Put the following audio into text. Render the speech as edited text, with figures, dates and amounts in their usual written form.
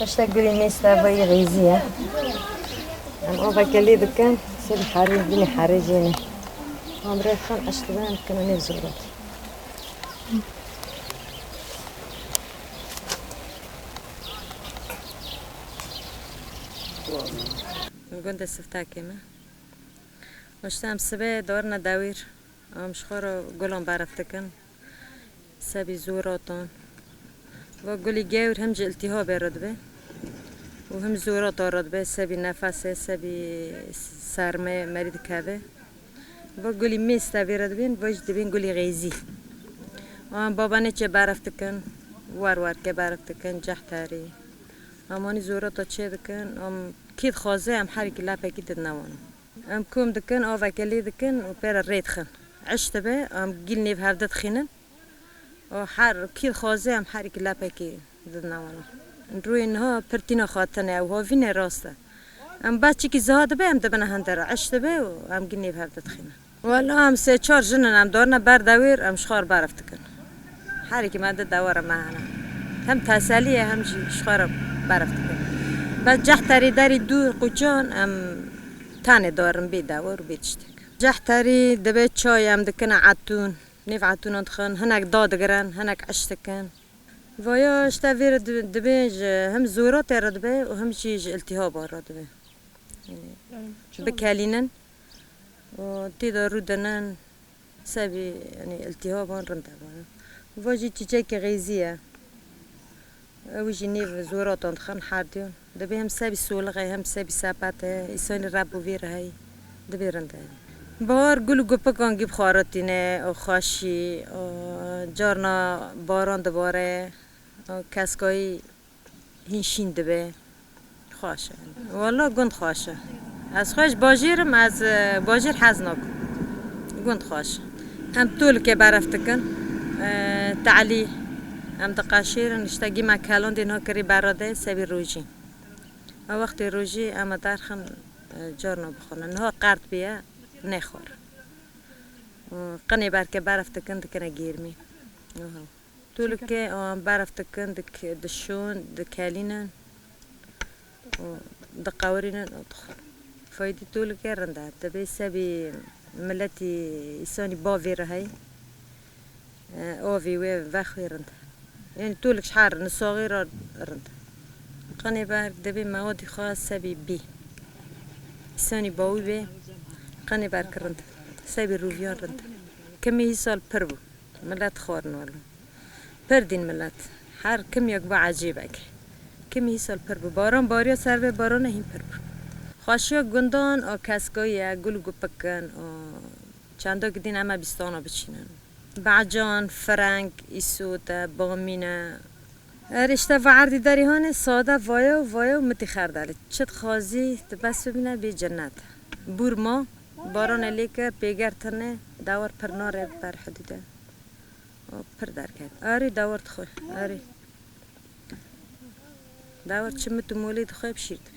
اشتا قولي ميستا باي غيزية ام اوفا كالي دكان سيدي حاري بني حاري جيني هم ريخان اشتبان كانوا نفزورات قلت السفتاكي ما وشتام سبي دورنا داوير مشخورو قولهم بعرفتكن سبي زوراتون وقولي جاور هم التهاب رد وهم زورات رد به سبي نفس سبي سرمه مريض كذا وقولي ميستا برد بين وجد بين قولي غيزي بابا نيچه بعرفتكن وار که بعرفتكن جحتاري امانی زورات چه دکن كيد خوازه ام حركي لابا كيد نوانم ام كوم دكن او وكلي دكن و بير ريت خن عشت به ام جيلني بهردت خينن او حر كيد خوازه ام حركي لابا كيد نوانم روی انها پرتینا خاطنه او ها وین راسته ام بچه کی زاد به ام دبنا هندر عشت به و ام گنی بهردت خينن والا ام سه چهار جنن ام دورنا بردویر ام شخار برفتکن حركي ما دور معنا هم تساليه هم شخار برفتکن بعد جحتري داري دو قجان ام تاني دارم بيدور وبيتشتك جحتري دبي چاي ام دكنا عتون نيف عتون ادخن هناك دادگرن هناك عشتكن ويا اشتافير دبيج هم زورات ردبه وهم شيج التهاب ردبه يعني بكالينن وتيدا رودنن سبي يعني التهاب رندبه وجي تجيك غيزيه ويجي نيف زورات ادخن حارديون دبي هم سبي سولغه هم سبي ساباته إنسان رابو وير هاي دبي رنده بار گلو گپکان گیب خارتینه او خاشی جارنا باران دباره کسکایی هنشین دبه خواشه والا گند خواشه از خوش باجیرم از باجیر حزناک گند خواشه هم طول که برفتکن تعلی هم دقاشیر نشتگی مکالون دینها کری براده سبی روجی وقت روجی اما درخن جارنا بخونن نها قرد بیا نخور قنی برکه برفتکن دکنه گیرمی طول که برفتکن دشون دکالینن دقاورینن فایدی طول که رنده دبی سبی ملتی ایسانی باوی رهی آوی و وخوی رنده یعنی طولش حار نساغی را رنده قنی برک دبی موادی خواست سبی بی ایسانی باوی بی قنی برک رنده سبی رویان رنده کمی سال پر بو ملت خورن والو پر دین ملت هر کم یک با عجیب اگه کمی سال پر بو باران باریا سر به باران هم پر بو خاشیا گندان و کسکایی گل گپکن و چندا که دین همه بیستانا بچینن بعجان فرنگ ایسوتا بامینه رشته و عردی داری هانه ساده وایو متی خرداله چت خازی بس ببینه بی جنت بورما باران لیکر پیگر تنه دور پر ناره بر حدوده پر در کرد آری دور تخوی آری دور چه متو مولید خوی بشیرد